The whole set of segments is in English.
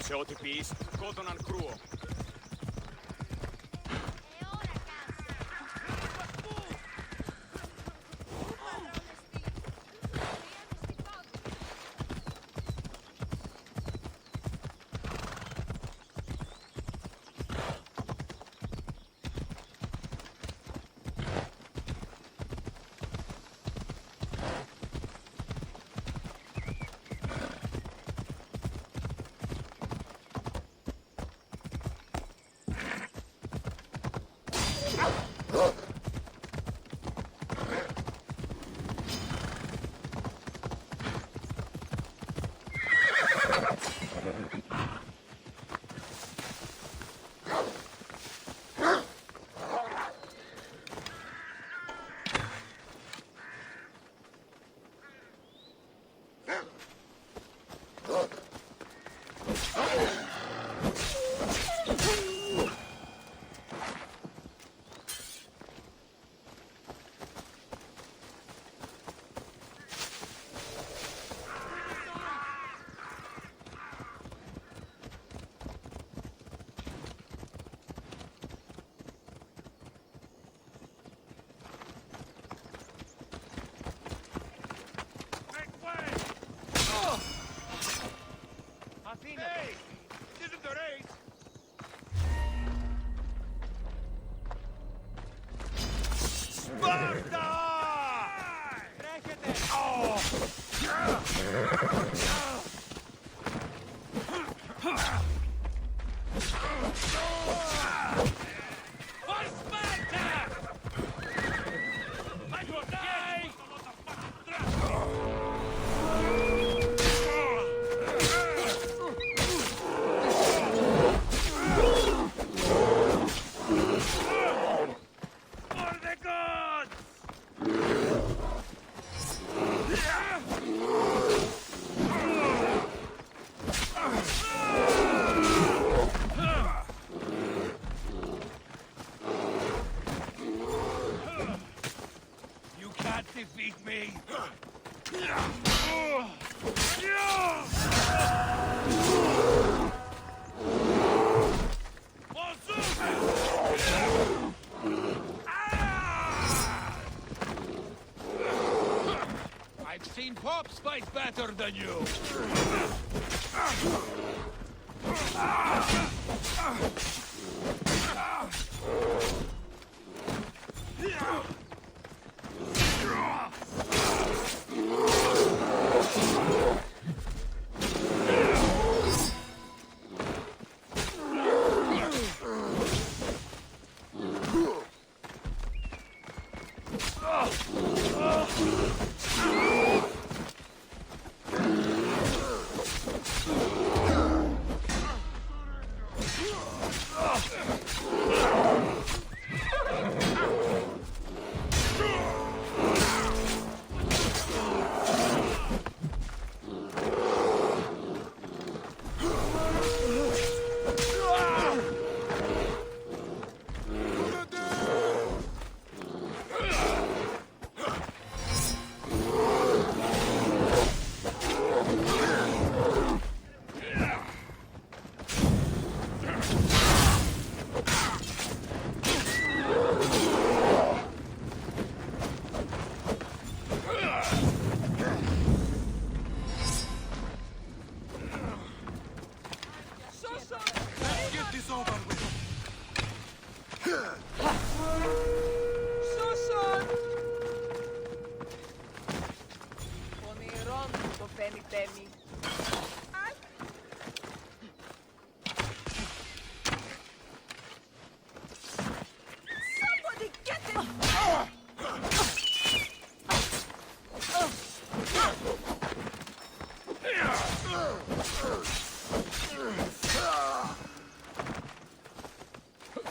Se o ti pis, kotonan kruo. Hey! This isn't the race! Sparta! Oh! For Sparta! I will die! For the gods! You can't defeat me! I've seen pops fight better than you! Let's get this over with. Πονηρόν το φαίνει τέμι. Somebody get him!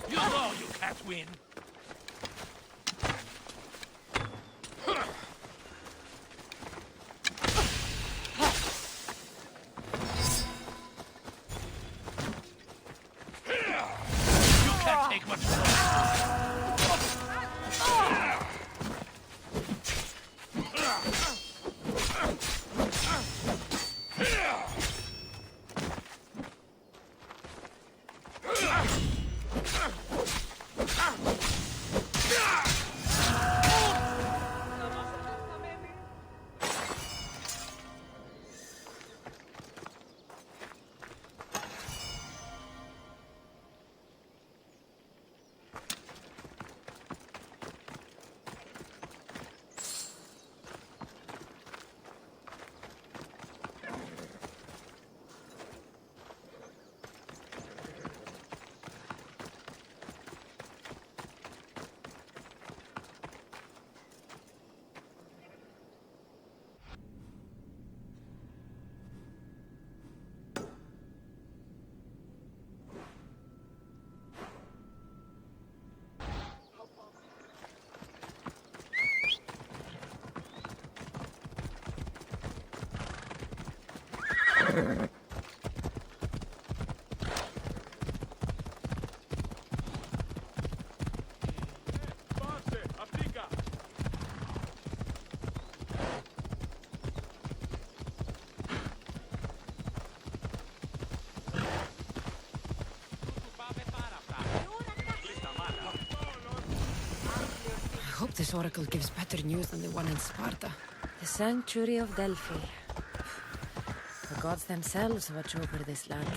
You know you can't win. You can't take much more. Base, aplica. I hope this oracle gives better news than the one in Sparta. The sanctuary of Delphi. The gods themselves watch over this land.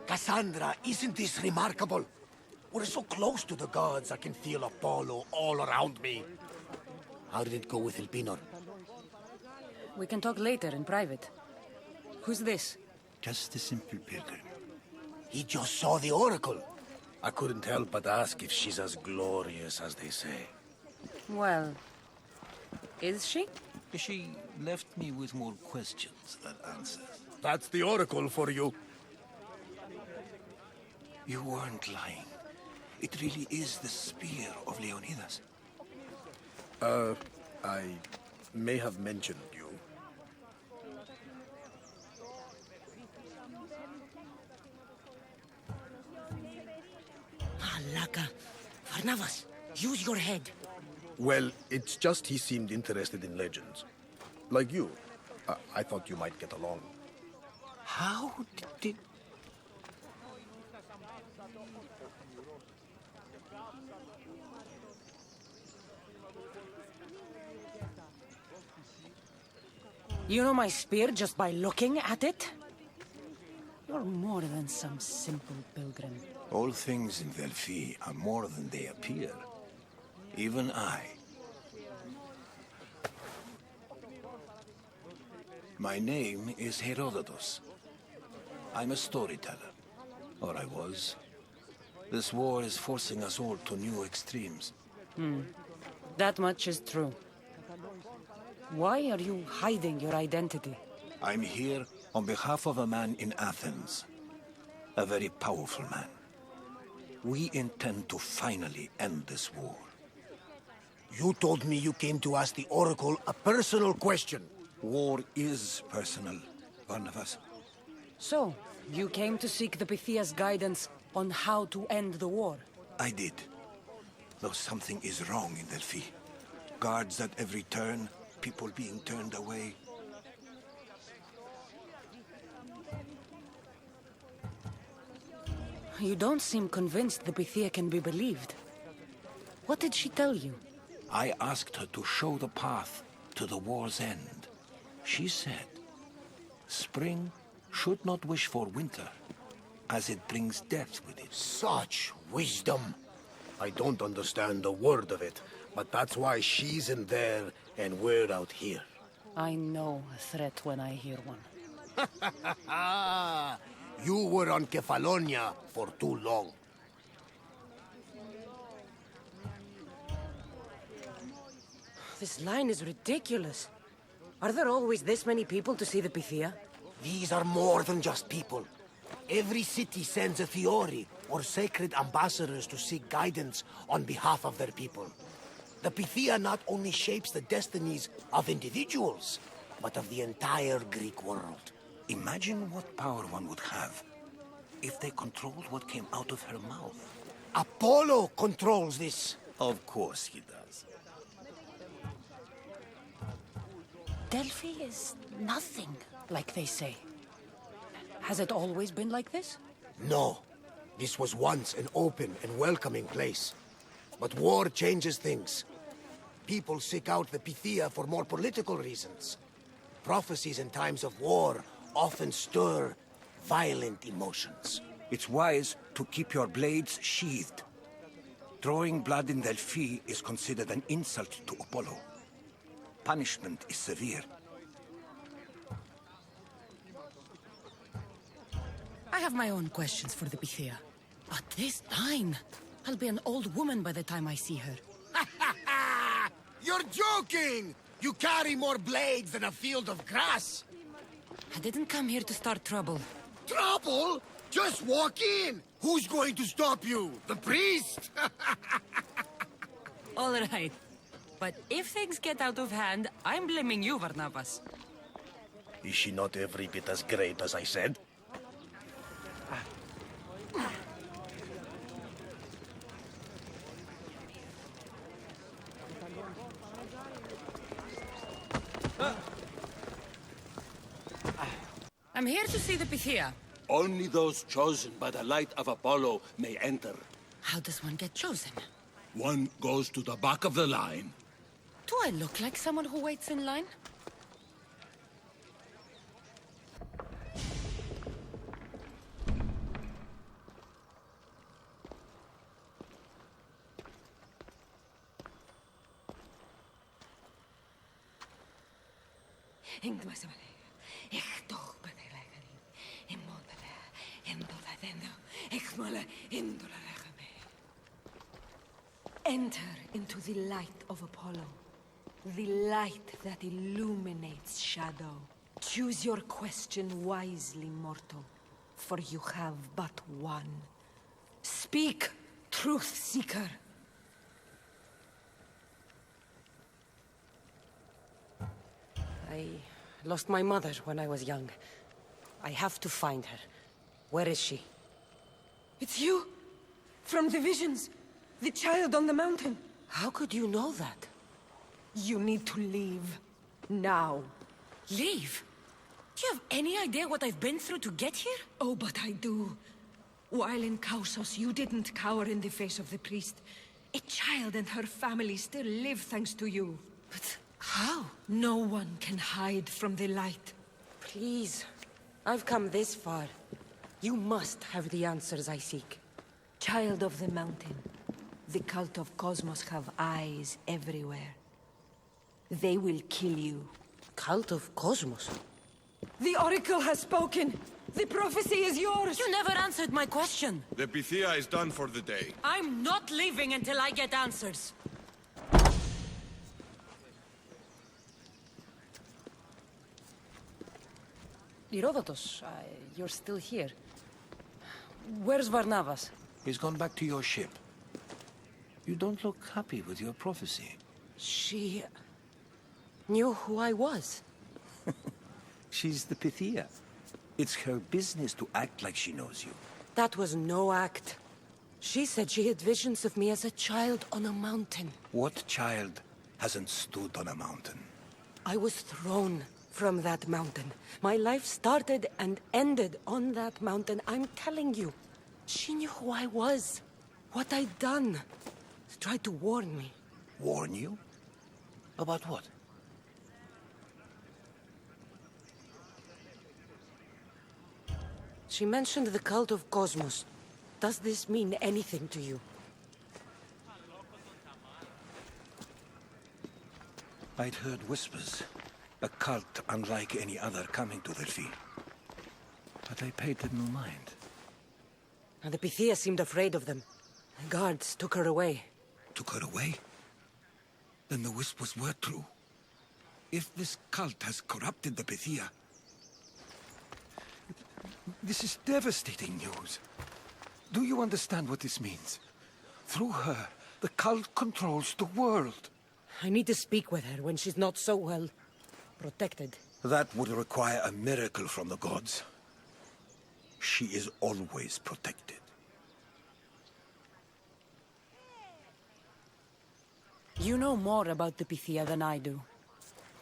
Cassandra, isn't this remarkable? We're so close to the gods, I can feel Apollo all around me. How did it go with Elpinor? We can talk later in private. Who's this? Just a simple pilgrim. He just saw the oracle. I couldn't help but ask if she's as glorious as they say. Well, is she? She left me with more questions than answers. That's the oracle for you. You weren't lying. It really is the spear of Leonidas. I may have mentioned you. Laka. Varnavas, use your head. Well, it's just he seemed interested in legends. Like you. I thought you might get along. How did... You know my spear just by looking at it? You're more than some simple pilgrim. All things in Delphi are more than they appear. Even I. My name is Herodotus. I'm a storyteller. Or I was. This war is forcing us all to new extremes. That much is true. Why are you hiding your identity? I'm here on behalf of a man in Athens. A very powerful man. We intend to finally end this war. You told me you came to ask the oracle a personal question. War is personal, Barnabas. So, you came to seek the Pythia's guidance on how to end the war? I did. Though something is wrong in Delphi. Guards at every turn, people being turned away. You don't seem convinced the Pythia can be believed. What did she tell you? I asked her to show the path to the war's end. She said, spring should not wish for winter, as it brings death with it. Such wisdom. I don't understand a word of it, but that's why she's in there and we're out here. I know a threat when I hear one. You were on Kefalonia for too long. This line is ridiculous. Are there always this many people to see the Pythia? These are more than just people. Every city sends a Fiori, or sacred ambassadors to seek guidance on behalf of their people. The Pythia not only shapes the destinies of individuals, but of the entire Greek world. Imagine what power one would have if they controlled what came out of her mouth. Apollo controls this. Of course he does. Delphi is nothing, like they say. Has it always been like this? No. This was once an open and welcoming place. But war changes things. People seek out the Pythia for more political reasons. Prophecies in times of war often stir violent emotions. It's wise to keep your blades sheathed. Drawing blood in Delphi is considered an insult to Apollo. Punishment is severe. I have my own questions for the Pythia. But this line, I'll be an old woman by the time I see her. You're joking! You carry more blades than a field of grass! I didn't come here to start trouble. Trouble? Just walk in! Who's going to stop you? The priest? All right. But if things get out of hand, I'm blaming you, Varnavas. Is she not every bit as great as I said? I'm here to see the Pythia. Only those chosen by the light of Apollo may enter. How does one get chosen? One goes to the back of the line. Do I look like someone who waits in line? Enter into the light of Apollo. The light that illuminates shadow. Choose your question wisely, mortal, for you have but one. Speak, truth seeker. I lost my mother when I was young. I have to find her. Where is she? It's you! From the visions! The child on the mountain! How could you know that? You need to leave. Now. Leave? Do you have any idea what I've been through to get here? Oh, but I do. While in Kausos, you didn't cower in the face of the priest. A child and her family still live thanks to you. But how? No one can hide from the light. Please. I've come this far. You must have the answers I seek. Child of the mountain, the cult of Cosmos have eyes everywhere. They will kill you. Cult of Cosmos? The Oracle has spoken! The prophecy is yours! You never answered my question! The Pythia is done for the day. I'm not leaving until I get answers! Herodotus, you're still here. Where's Varnavas? He's gone back to your ship. You don't look happy with your prophecy. She knew who I was. She's the Pythia. It's her business to act like she knows you. That was no act. She said she had visions of me as a child on a mountain. What child hasn't stood on a mountain? I was thrown from that mountain. My life started and ended on that mountain. I'm telling you. She knew who I was. What I'd done. She tried to warn me. Warn you? About what? She mentioned the cult of Cosmos. Does this mean anything to you? I'd heard whispers. A cult unlike any other coming to Delphi. But I paid them no mind. And the Pythia seemed afraid of them. The guards took her away. Took her away? Then the whispers were true. If this cult has corrupted the Pythia, This is devastating news. Do you understand what this means? Through her, the cult controls the world. I need to speak with her when she's not so well protected. That would require a miracle from the gods. She is always protected. You know more about the Pythia than I do.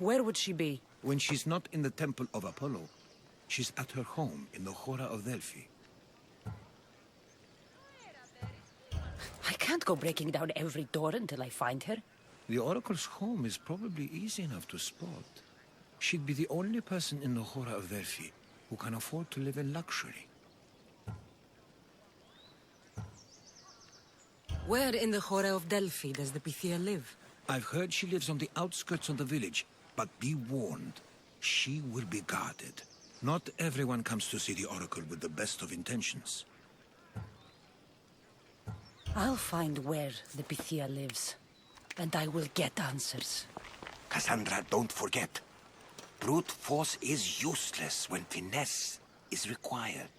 Where would she be? When she's not in the Temple of Apollo, she's at her home in the Hora of Delphi. I can't go breaking down every door until I find her. The Oracle's home is probably easy enough to spot. She'd be the only person in the Hora of Delphi who can afford to live in luxury. Where in the Hora of Delphi does the Pythia live? I've heard she lives on the outskirts of the village, but be warned, she will be guarded. Not everyone comes to see the Oracle with the best of intentions. I'll find where the Pythia lives, and I will get answers. Cassandra, don't forget. Brute force is useless when finesse is required.